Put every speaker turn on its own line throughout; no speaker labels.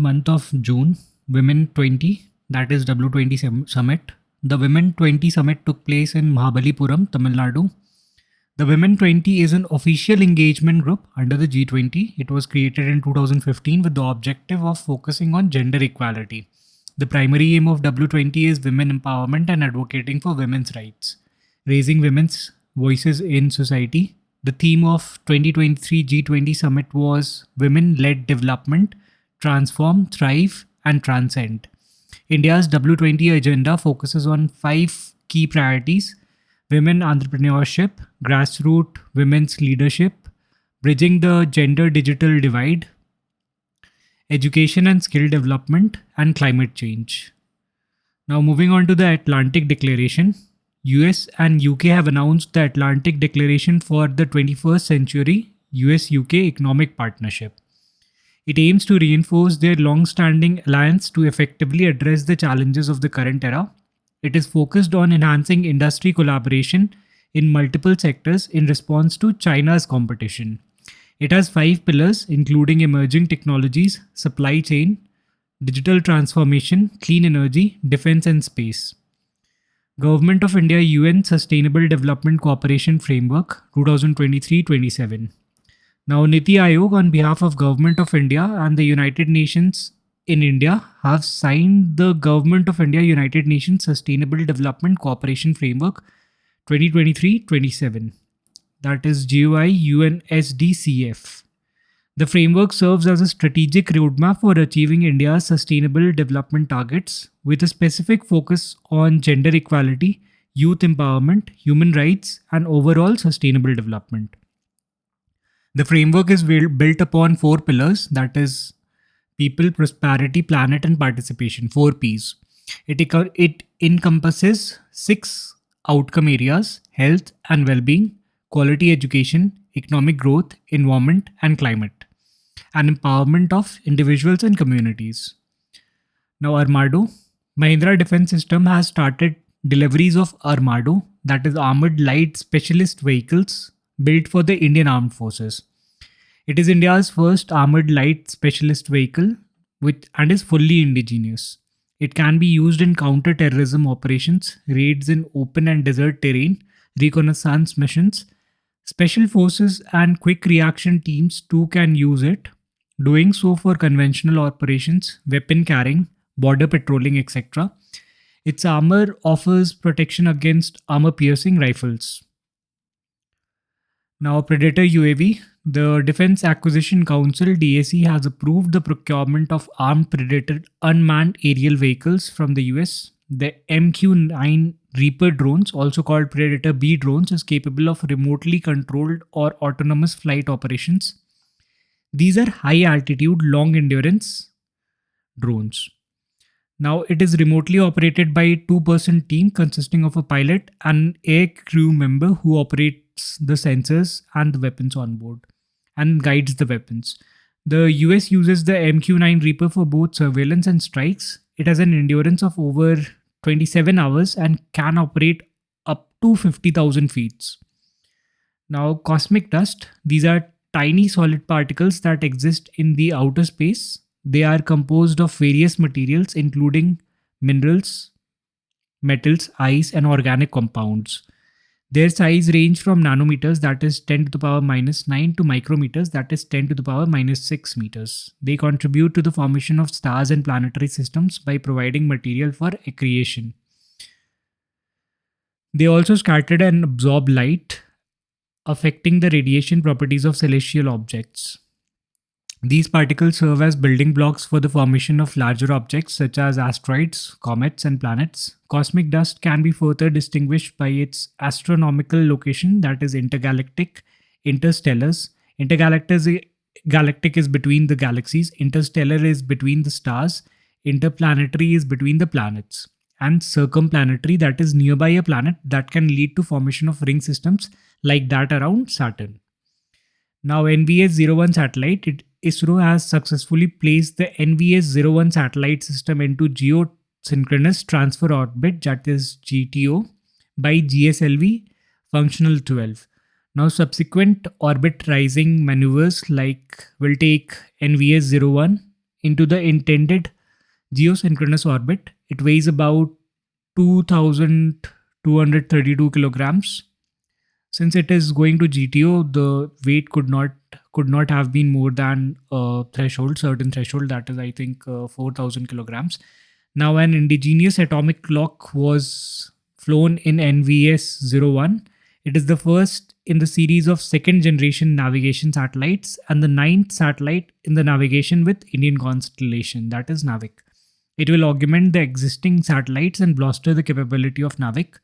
Month of June, Women 20, that is W20 Summit. The Women 20 Summit took place in Mahabalipuram, Tamil Nadu. The Women 20 is an official engagement group under the G20. It was created in 2015 with the objective of focusing on gender equality. The primary aim of W20 is women empowerment and advocating for women's rights, raising women's voices in society. The theme of 2023 G20 Summit was Women-led Development, Transform, Thrive and Transcend. India's W20 agenda focuses on 5 key priorities: women entrepreneurship, grassroots women's leadership, bridging the gender digital divide, education and skill development, and climate change. Now, moving on to the Atlantic Declaration. US and UK have announced the Atlantic Declaration for the 21st Century US-UK Economic Partnership. It aims to reinforce their long-standing alliance to effectively address the challenges of the current era. It is focused on enhancing industry collaboration in multiple sectors in response to China's competition. It has 5 pillars, including emerging technologies, supply chain, digital transformation, clean energy, defense and space. Government of India UN Sustainable Development Cooperation Framework 2023-27. Now, Niti Aayog, on behalf of Government of India and the United Nations in India, have signed the Government of India United Nations Sustainable Development Cooperation Framework 2023-27. That is GOI UNSDCF. The framework serves as a strategic roadmap for achieving India's sustainable development targets, with a specific focus on gender equality, youth empowerment, human rights, and overall sustainable development. The framework is built upon 4 pillars, that is people, prosperity, planet, and participation, 4 Ps. It encompasses 6 outcome areas: health and well-being, quality education, economic growth, environment, and climate, and empowerment of individuals and communities. Now, Armado. Mahindra Defence System has started deliveries of Armado, that is Armored Light Specialist Vehicles, built for the Indian Armed Forces. It is India's first armored light specialist vehicle and is fully indigenous. It can be used in counter-terrorism operations, raids in open and desert terrain, reconnaissance missions. Special forces and quick reaction teams too can use it, doing so for conventional operations, weapon carrying, border patrolling, etc. Its armor offers protection against armor-piercing rifles. Now, Predator UAV. The Defense Acquisition Council (DAC) has approved the procurement of armed Predator unmanned aerial vehicles from the US. The MQ-9 Reaper drones, also called Predator B drones, is capable of remotely controlled or autonomous flight operations. These are high-altitude, long-endurance drones. Now, it is remotely operated by a 2-person team consisting of a pilot and air crew member who operates the sensors and the weapons on board and guides the weapons. The US uses the MQ-9 Reaper for both surveillance and strikes. It has an endurance of over 27 hours and can operate up to 50,000 feet. Now, cosmic dust. These are tiny solid particles that exist in the outer space. They are composed of various materials, including minerals, metals, ice, and organic compounds. Their size range from nanometers, that is 10 to the power minus 9, to micrometers, that is 10 to the power minus 6 meters. They contribute to the formation of stars and planetary systems by providing material for accretion. They also scatter and absorb light, affecting the radiation properties of celestial objects. These particles serve as building blocks for the formation of larger objects such as asteroids, comets, and planets. Cosmic dust can be further distinguished by its astronomical location, that is intergalactic, interstellars. Intergalactic is between the galaxies, interstellar is between the stars, interplanetary is between the planets, and circumplanetary, that is nearby a planet, that can lead to formation of ring systems like that around Saturn. Now, NVS-01 satellite. ISRO has successfully placed the NVS-01 satellite system into geosynchronous transfer orbit, that is GTO, by GSLV functional 12. Now, subsequent orbit rising maneuvers will take NVS-01 into the intended geosynchronous orbit. It weighs about 2,232 kilograms. Since it is going to GTO, the weight could not have been more than a certain threshold, that is, I think, 4,000 kilograms. Now, an indigenous atomic clock was flown in NVS-01. It is the first in the series of second generation navigation satellites and the ninth satellite in the navigation with Indian constellation, that is NAVIC. It will augment the existing satellites and bolster the capability of NAVIC.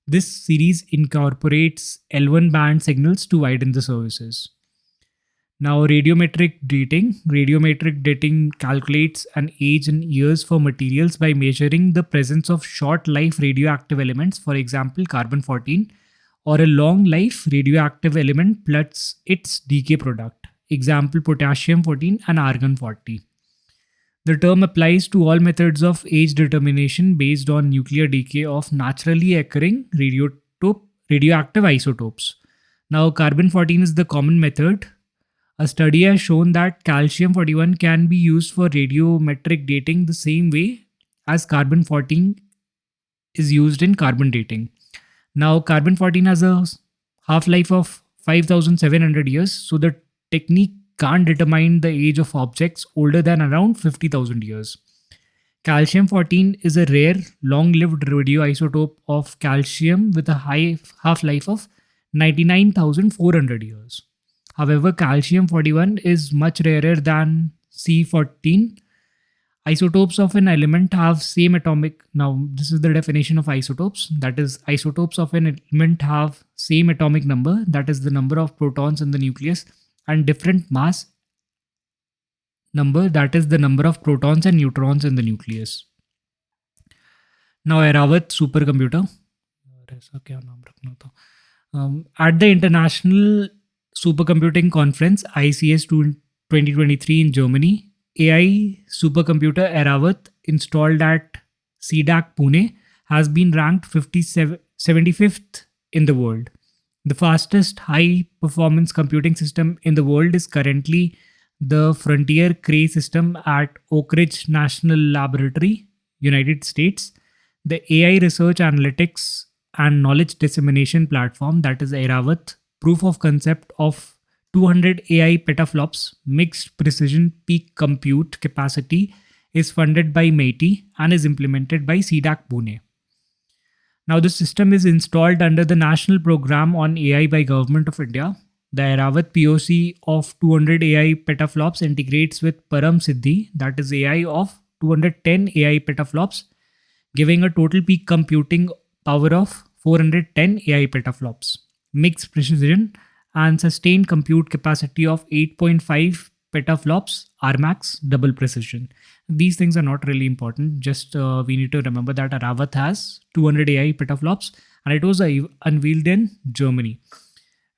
This series incorporates L1 band signals to widen the services. Now, radiometric dating. Radiometric dating calculates an age in years for materials by measuring the presence of short life radioactive elements, for example, carbon 14, or a long life radioactive element plus its decay product, example, potassium 14 and argon 40. The term applies to all methods of age determination based on nuclear decay of naturally occurring radioactive isotopes. Now, carbon 14 is the common method. A study has shown that calcium 41 can be used for radiometric dating the same way as carbon 14 is used in carbon dating. Now, carbon 14 has a half-life of 5,700 years, so the technique can't determine the age of objects older than around 50,000 years. Calcium 14 is a rare, long-lived radioisotope of calcium with a high half-life of 99,400 years. However, calcium 41 is much rarer than C14. Isotopes of an element have same atomic. Now, this is the definition of isotopes. That is, isotopes of an element have same atomic number, that is the number of protons in the nucleus, and different mass number, that is the number of protons and neutrons in the nucleus. Now, Eravat supercomputer. At the International Supercomputing Conference ICS 2023 in Germany, AI supercomputer Eravat installed at CDAC Pune has been ranked 75th in the world. The fastest high-performance computing system in the world is currently the Frontier Cray system at Oak Ridge National Laboratory, United States. The AI research analytics and knowledge dissemination platform, that is Eravat, proof of concept of 200 AI petaflops mixed precision peak compute capacity, is funded by MIT and is implemented by CDAC Pune. Now, the system is installed under the National Program on AI by Government of India. The Eravat POC of 200 AI petaflops integrates with Param Siddhi, that is AI of 210 AI petaflops, giving a total peak computing power of 410 AI petaflops, mixed precision and sustained compute capacity of 8.5 petaflops, RMAX, double precision. These things are not really important. Just we need to remember that Eravat has 200 AI petaflops and it was unveiled in Germany.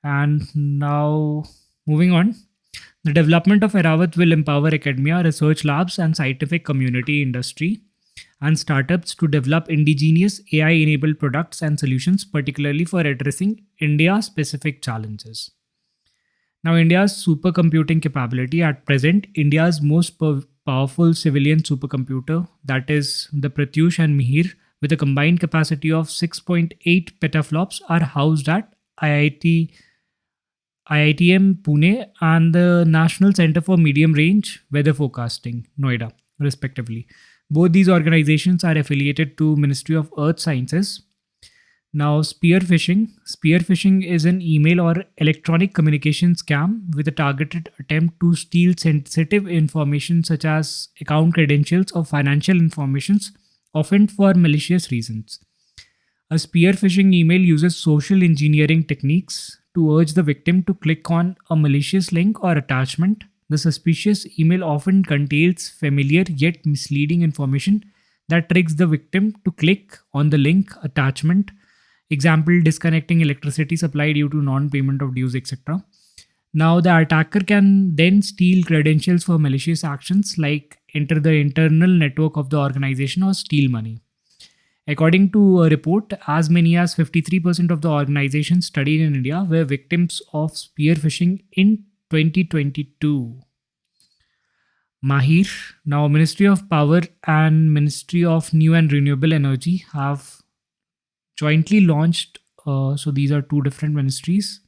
And now, moving on, the development of Eravat will empower academia, research labs, and scientific community, industry, and startups to develop indigenous AI-enabled products and solutions, particularly for addressing India-specific challenges. Now, India's supercomputing capability at present, India's most powerful civilian supercomputer, that is the Pratyush and Mihir, with a combined capacity of 6.8 petaflops, are housed at IITM Pune and the National Center for Medium Range Weather Forecasting, Noida, respectively. Both these organizations are affiliated to Ministry of Earth Sciences. Now, spear phishing. Spear phishing is an email or electronic communication scam with a targeted attempt to steal sensitive information such as account credentials or financial informations, often for malicious reasons. A spear phishing email uses social engineering techniques to urge the victim to click on a malicious link or attachment. The suspicious email often contains familiar yet misleading information that tricks the victim to click on the link, attachment, example, disconnecting electricity supply due to non-payment of dues, etc. Now, the attacker can then steal credentials for malicious actions like enter the internal network of the organization or steal money. According to a report, as many as 53% of the organizations studied in India were victims of spear phishing in 2022. Mahir. Now, Ministry of Power and Ministry of New and Renewable Energy have jointly launched. So these are two different ministries.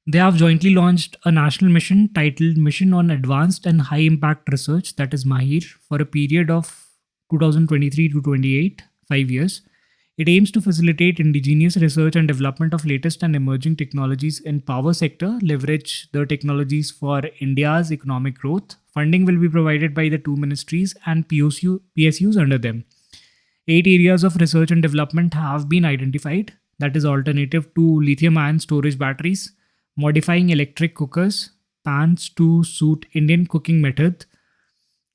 They have jointly launched a national mission titled Mission on Advanced and High Impact Research, that is Mahir, for a period of 2023 to 28, 5 years. It aims to facilitate indigenous research and development of latest and emerging technologies in power sector, leverage the technologies for India's economic growth. Funding will be provided by the two ministries and PSUs under them. 8 areas of research and development have been identified, that is alternative to lithium ion storage batteries, modifying electric cookers, pans to suit Indian cooking method,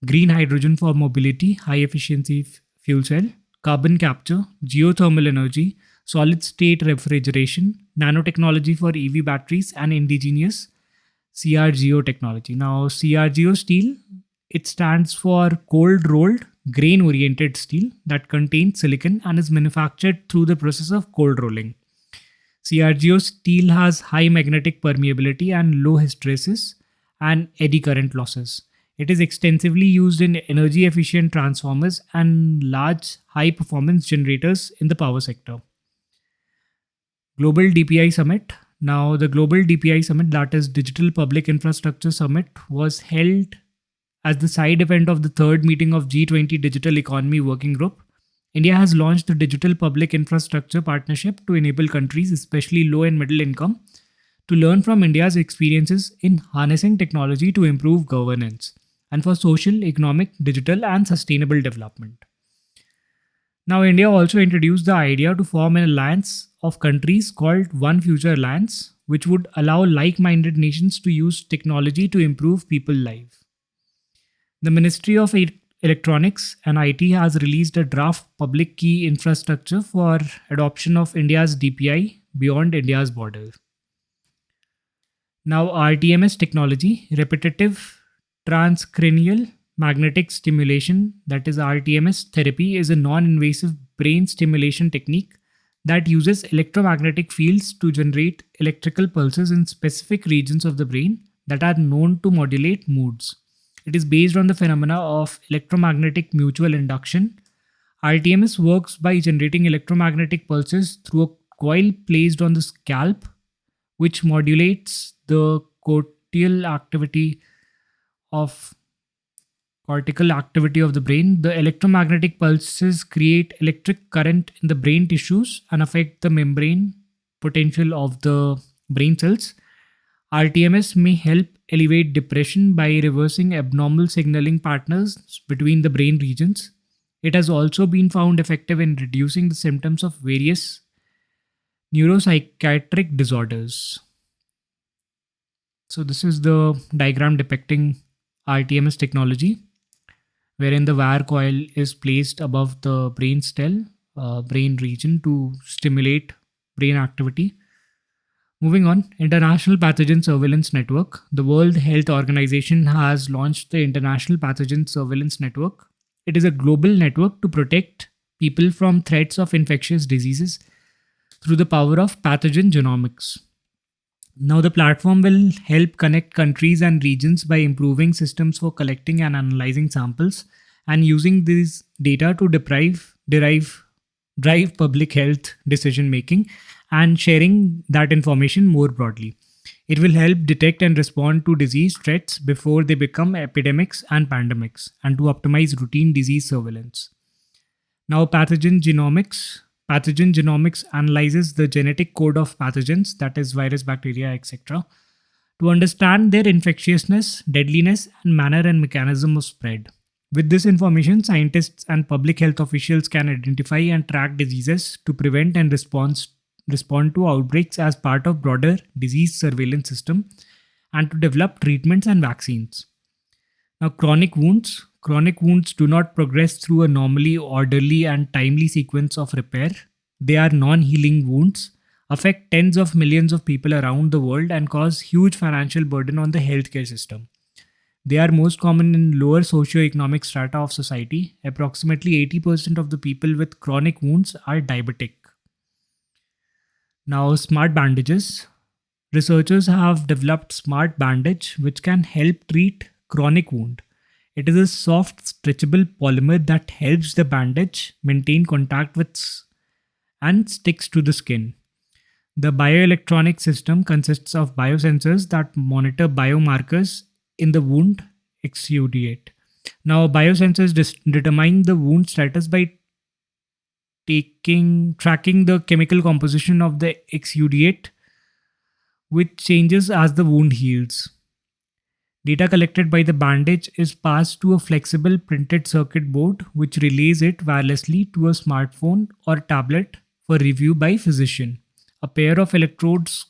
green hydrogen for mobility, high efficiency fuel cell, carbon capture, geothermal energy, solid state refrigeration, nanotechnology for EV batteries, and indigenous CRGO technology. Now, CRGO steel, it stands for cold rolled grain oriented steel that contains silicon and is manufactured through the process of cold rolling. CRGO steel has high magnetic permeability and low hysteresis and eddy current losses. It is extensively used in energy efficient transformers and large high performance generators in the power sector. Global DPI Summit. Now, the Global DPI Summit, that is Digital Public Infrastructure Summit, was held as the side event of the third meeting of G20 Digital Economy Working Group. India has launched the Digital Public Infrastructure Partnership to enable countries, especially low and middle income, to learn from India's experiences in harnessing technology to improve governance and for social, economic, digital, and sustainable development. Now, India also introduced the idea to form an alliance of countries called One Future Alliance, which would allow like minded nations to use technology to improve people's lives. The Ministry of Electronics and IT has released a draft public key infrastructure for adoption of India's DPI beyond India's border. Now, RTMS technology, repetitive transcranial magnetic stimulation, that is RTMS therapy, is a non invasive brain stimulation technique that uses electromagnetic fields to generate electrical pulses in specific regions of the brain that are known to modulate moods. It is based on the phenomena of electromagnetic mutual induction. RTMS works by generating electromagnetic pulses through a coil placed on the scalp, which modulates the of cortical activity of the brain. The electromagnetic pulses create electric current in the brain tissues and affect the membrane potential of the brain cells. RTMS may help elevate depression by reversing abnormal signaling patterns between the brain regions. It has also been found effective in reducing the symptoms of various neuropsychiatric disorders. So, this is the diagram depicting RTMS technology, wherein the wire coil is placed above the brain stem, brain region to stimulate brain activity. Moving on, International Pathogen Surveillance Network. The World Health Organization has launched the International Pathogen Surveillance Network. It is a global network to protect people from threats of infectious diseases through the power of pathogen genomics. Now, the platform will help connect countries and regions by improving systems for collecting and analyzing samples and using these data to drive public health decision making and sharing that information more broadly. It will help detect and respond to disease threats before they become epidemics and pandemics, and to optimize routine disease surveillance. Now, pathogen genomics. Pathogen genomics analyzes the genetic code of pathogens, that is, virus, bacteria, etc., to understand their infectiousness, deadliness, and manner and mechanism of spread. With this information, scientists and public health officials can identify and track diseases to prevent and respond to outbreaks as part of broader disease surveillance system and to develop treatments and vaccines. Now, chronic wounds. Chronic wounds do not progress through a normally orderly and timely sequence of repair. They are non-healing wounds, affect tens of millions of people around the world, and cause huge financial burden on the healthcare system. They are most common in lower socioeconomic strata of society. Approximately 80% of the people with chronic wounds are diabetic. Now, smart bandages. Researchers have developed smart bandage which can help treat chronic wound. It is a soft, stretchable polymer that helps the bandage maintain contact with and sticks to the skin. The bioelectronic system consists of biosensors that monitor biomarkers in the wound exudate. Now, biosensors determine the wound status by tracking the chemical composition of the exudate, which changes as the wound heals. Data collected by the bandage is passed to a flexible printed circuit board, which relays it wirelessly to a smartphone or tablet for review by physician. A pair of electrodes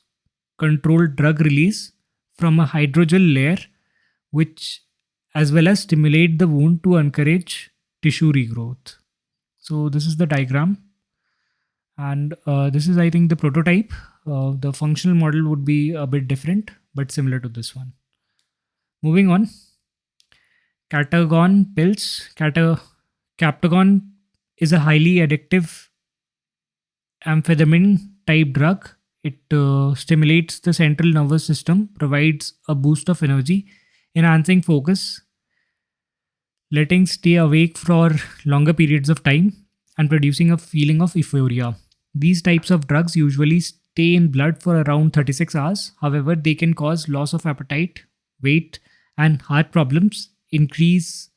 control drug release from a hydrogel layer, which as well as stimulate the wound to encourage tissue regrowth. So this is the diagram, and this is, I think, the prototype. The functional model would be a bit different, but similar to this one. Moving on, Catagon pills. Captagon is a highly addictive amphetamine type drug. It stimulates the central nervous system, provides a boost of energy, enhancing focus, letting stay awake for longer periods of time, and producing a feeling of euphoria. These types of drugs usually stay in blood for around 36 hours. However, they can cause loss of appetite, weight, and heart problems, increase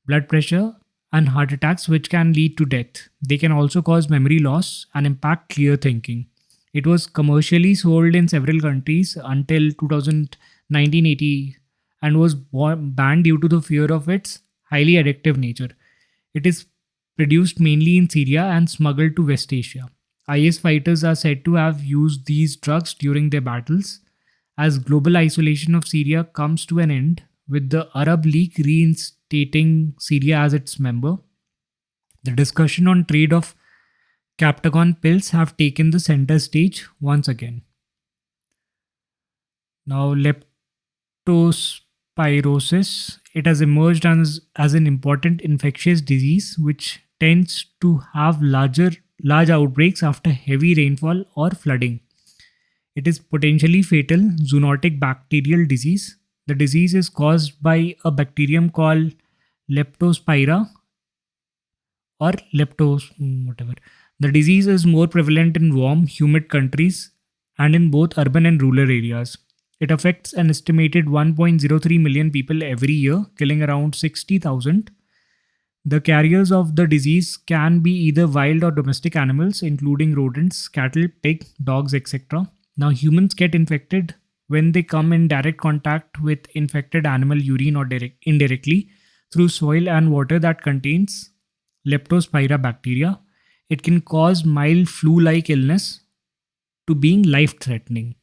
blood pressure, and heart attacks, which can lead to death. They can also cause memory loss and impact clear thinking. It was commercially sold in several countries until 1980 and was banned due to the fear of its highly addictive nature. It is produced mainly in Syria and smuggled to West Asia. IS fighters are said to have used these drugs during their battles. As global isolation of Syria comes to an end, with the Arab League reinstating Syria as its member, the discussion on trade of Captagon pills have taken the center stage once again. Now, leptospirosis. It has emerged as an important infectious disease which tends to have large outbreaks after heavy rainfall or flooding. It is potentially fatal zoonotic bacterial disease. The disease is caused by a bacterium called Leptospira or whatever. The disease is more prevalent in warm, humid countries and in both urban and rural areas. It affects an estimated 1.03 million people every year, killing around 60,000. The carriers of the disease can be either wild or domestic animals, including rodents, cattle, pig, dogs, etc. Now, humans get infected when they come in direct contact with infected animal urine or indirectly through soil and water that contains Leptospira bacteria. It can cause mild flu-like illness to being life-threatening.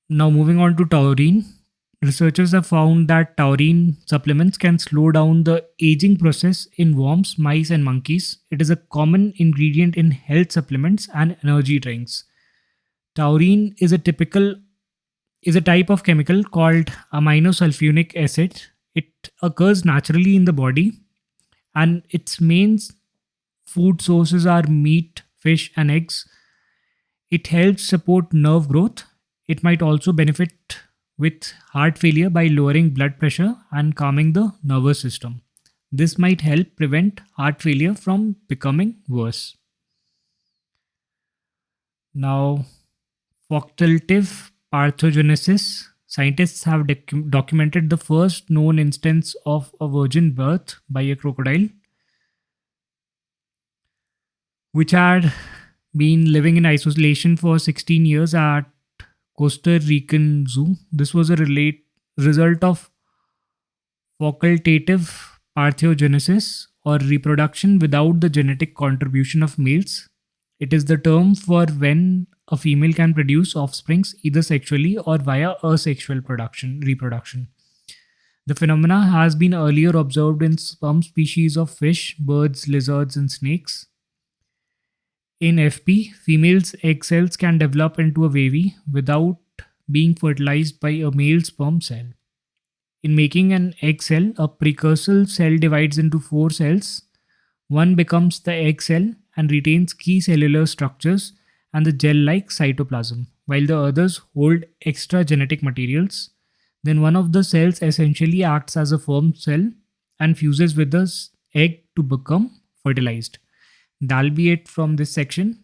Now, moving on to taurine. Researchers have found that taurine supplements can slow down the aging process in worms, mice, and monkeys. It is a common ingredient in health supplements and energy drinks. Taurine is a type of chemical called aminosulfonic acid. It occurs naturally in the body, and its main food sources are meat, fish, and eggs. It helps support nerve growth. It might also benefit with heart failure by lowering blood pressure and calming the nervous system. This might help prevent heart failure from becoming worse. Now, facultative pathogenesis. Scientists have documented the first known instance of a virgin birth by a crocodile, which had been living in isolation for 16 years at Costa Rican Zoo. This was a result of facultative parthenogenesis or reproduction without the genetic contribution of males. It is the term for when a female can produce offsprings either sexually or via asexual reproduction. The phenomena has been earlier observed in some species of fish, birds, lizards, and snakes. In FP, females' egg cells can develop into a wavy without being fertilized by a male sperm cell. In making an egg cell, a precursor cell divides into 4 cells. One becomes the egg cell and retains key cellular structures and the gel-like cytoplasm, while the others hold extra genetic materials. then one of the cells essentially acts as a sperm cell and fuses with the egg to become fertilized. That'll be it from this section.